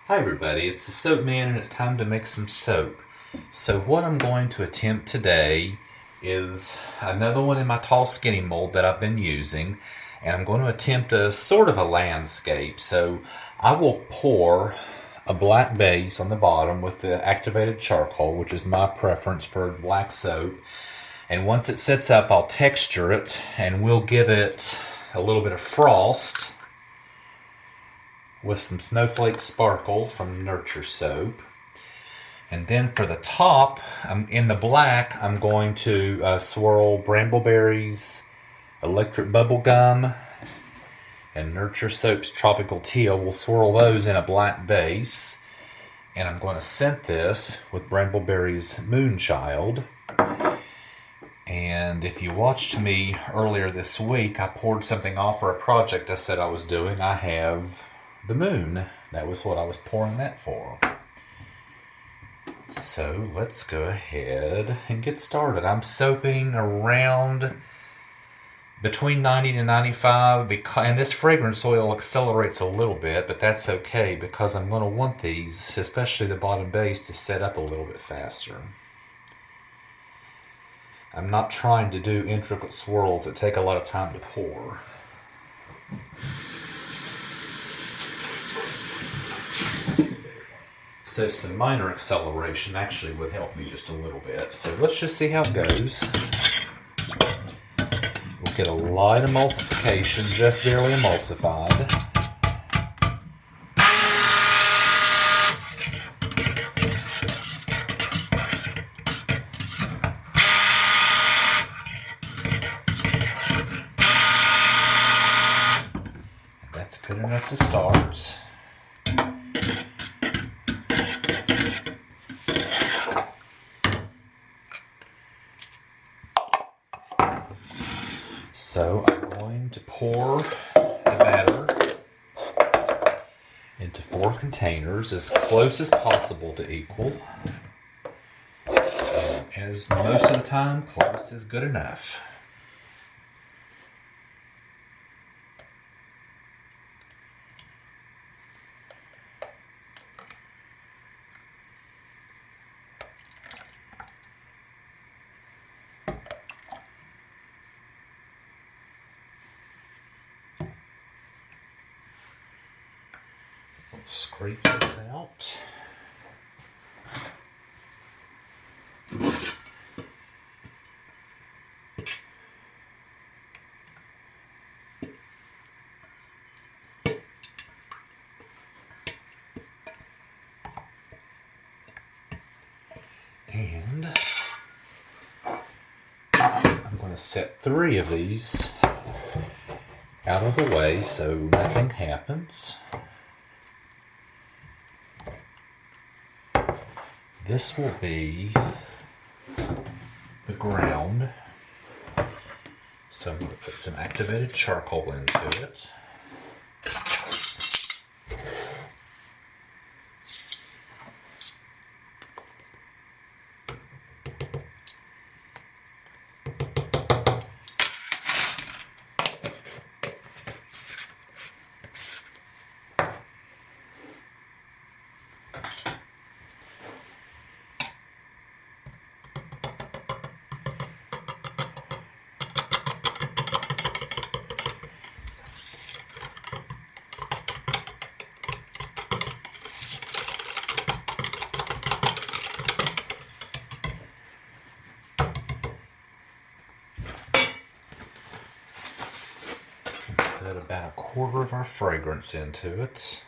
Hi everybody, it's the Soap Man and it's time to make some soap. So what I'm going to attempt today is another one in my tall skinny mold that I've been using, and I'm going to attempt a sort of a landscape. So I will pour a black base on the bottom with the activated charcoal, which is my preference for black soap. And once it sets up, I'll texture it and we'll give it a little bit of frost with some snowflake sparkle from Nurture Soap. And then for the top, in the black, I'm going to swirl Brambleberries, Electric Bubble Gum, and Nurture Soap's Tropical Teal. We'll swirl those in a black base. And I'm going to scent this with Brambleberry's Moonchild. And if you watched me earlier this week, I poured something off for a project I said I was doing. I have the moon. That was what I was pouring that for. So let's go ahead and get started. I'm soaping around between 90 to 95, and this fragrance oil accelerates a little bit, but that's okay because I'm going to want these, especially the bottom base, to set up a little bit faster. I'm not trying to do intricate swirls that take a lot of time to pour. So some minor acceleration actually would help me just a little bit. So let's just see how it goes. We'll get a light emulsification, just barely emulsified. That's good enough to start. So I'm going to pour the batter into 4 containers as close as possible to equal. As most of the time, close is good enough. Scrape this out. And I'm going to set 3 of these out of the way so nothing happens. This will be the ground, so I'm going to put some activated charcoal into it. Put about 1/4 of our fragrance into it.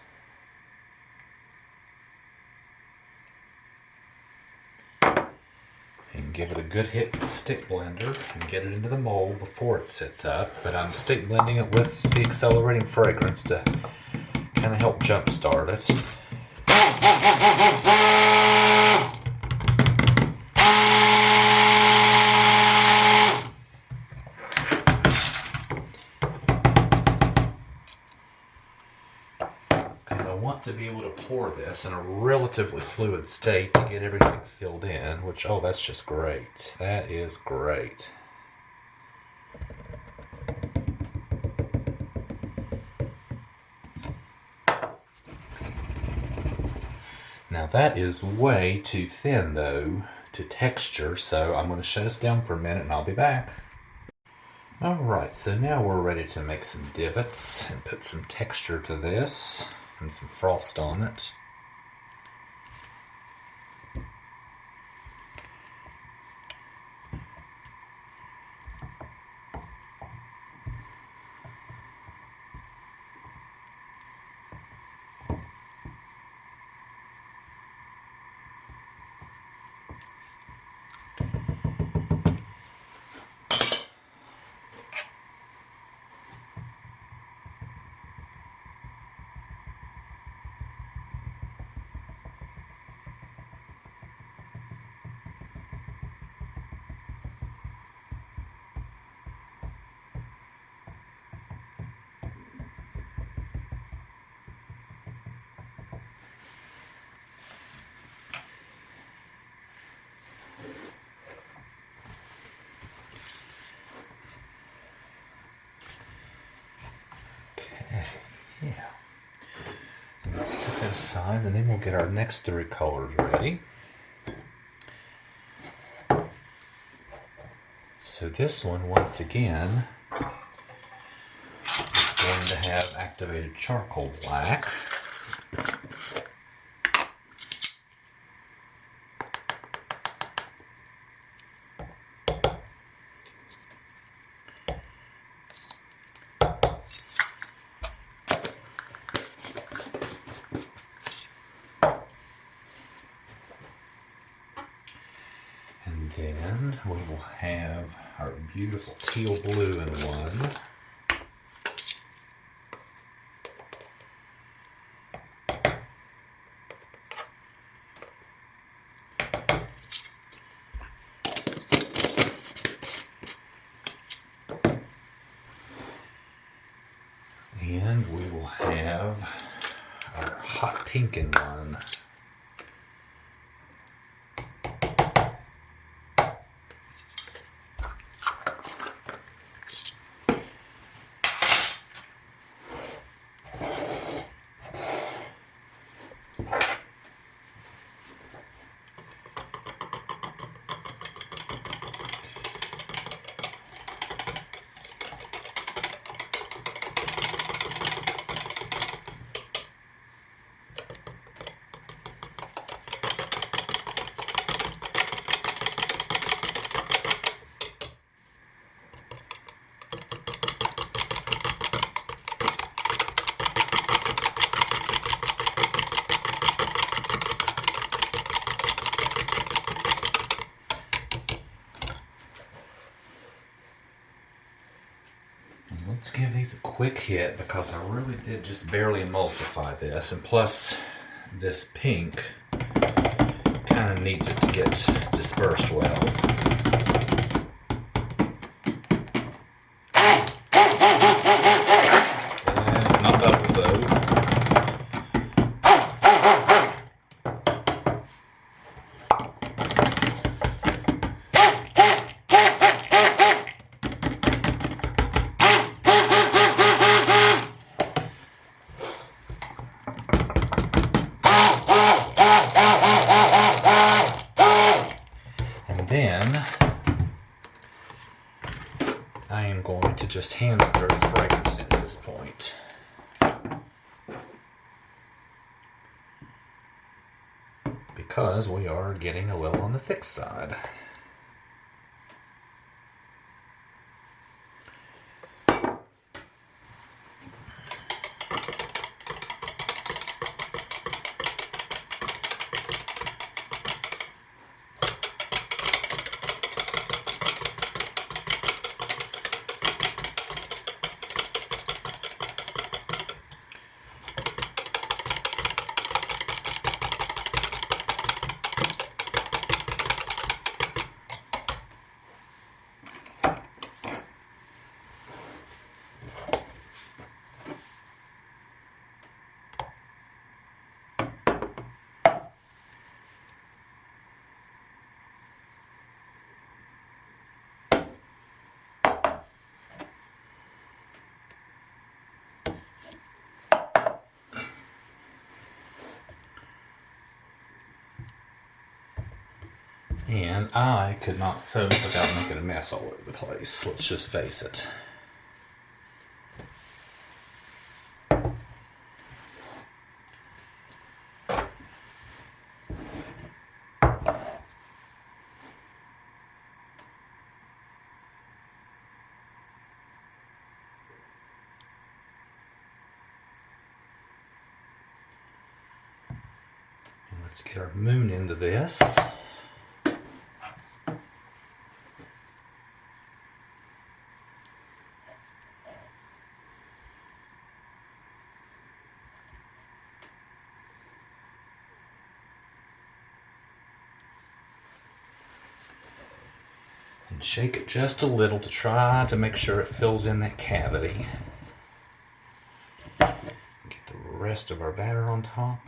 And give it a good hit with the stick blender and get it into the mold before it sets up. But I'm stick blending it with the accelerating fragrance to kind of help jumpstart it. To be able to pour this in a relatively fluid state to get everything filled in, which, oh, that's just great. That is great. Now that is way too thin though to texture, so I'm going to shut us down for a minute and I'll be back. Alright, so now we're ready to make some divots and put some texture to this and some frost on it. Yeah. Let's set that aside and then we'll get our next three colors ready. So this one, once again, is going to have activated charcoal black. And then we will have our beautiful teal blue in one. And we will have our hot pink in one. Let's give these a quick hit because I really did just barely emulsify this, and plus this pink kind of needs it to get dispersed well. And not bubbles though. Then I am going to just hand stir the fragrance in at this point. Because we are getting a little on the thick side. And I could not sew without making a mess all over the place. Let's just face it. And let's get our moon into this. And shake it just a little to try to make sure it fills in that cavity. Get the rest of our batter on top.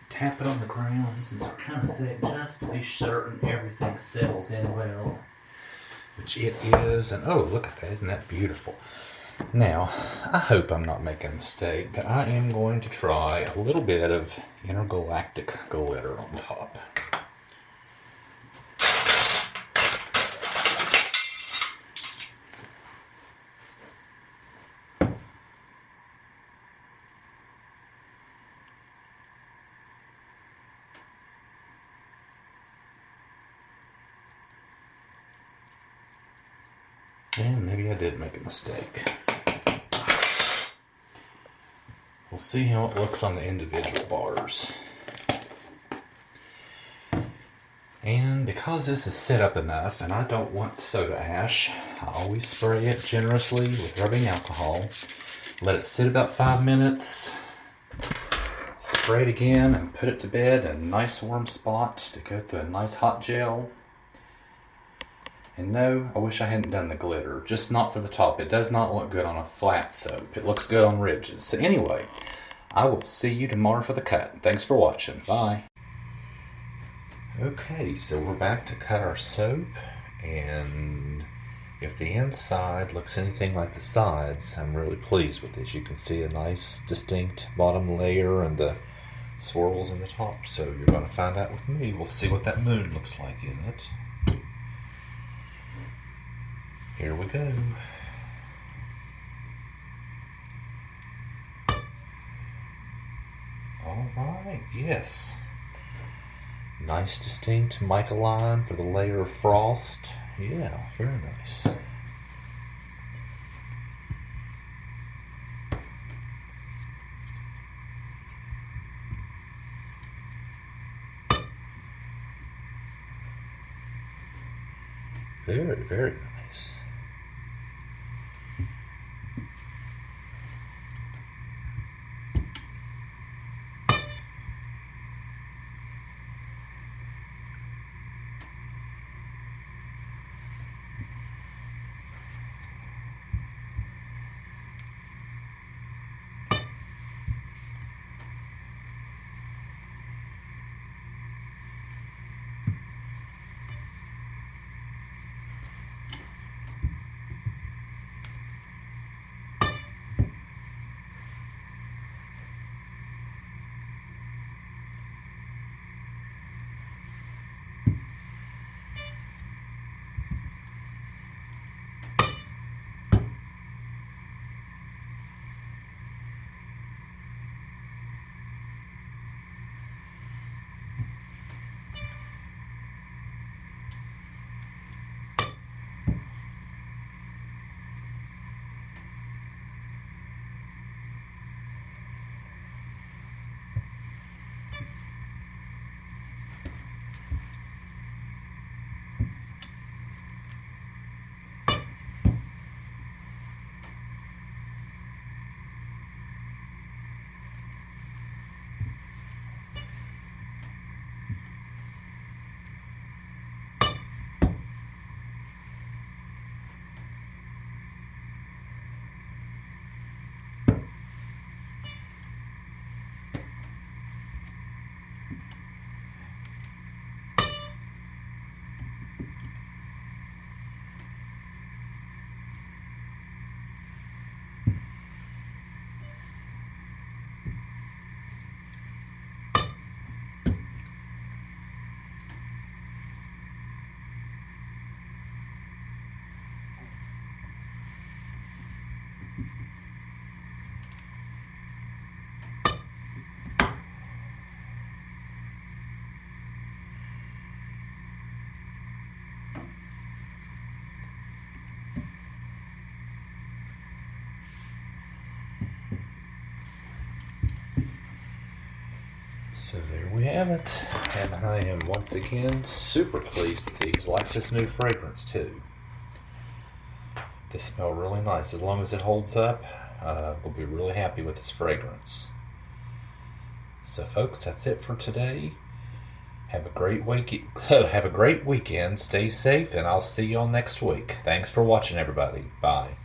Tap it on the ground since it's kind of thick, just to be certain everything settles in well, which it is. And oh, look at that, isn't that beautiful? Now, I hope I'm not making a mistake, but I am going to try a little bit of intergalactic glitter on top. And maybe I did make a mistake. We'll see how it looks on the individual bars. And because this is set up enough and I don't want soda ash, I always spray it generously with rubbing alcohol. Let it sit about 5 minutes. Spray it again and put it to bed in a nice warm spot to go through a nice hot gel. And no, I wish I hadn't done the glitter, just not for the top. It does not look good on a flat soap. It looks good on ridges. So anyway, I will see you tomorrow for the cut. Thanks for watching. Bye. Okay, so we're back to cut our soap, and if the inside looks anything like the sides, I'm really pleased with this. You can see a nice distinct bottom layer and the swirls in the top. So you're going to find out with me. We'll see what that moon looks like in it. Here we go. All right, yes. Nice distinct mica line for the layer of frost. Yeah, very nice. Very, very nice. So there we have it. And I am once again super pleased with these. Like this new fragrance too. They smell really nice. As long as it holds up, we'll be really happy with this fragrance. So folks, that's it for today. Have a great week. Have a great weekend. Stay safe, and I'll see y'all next week. Thanks for watching, everybody. Bye.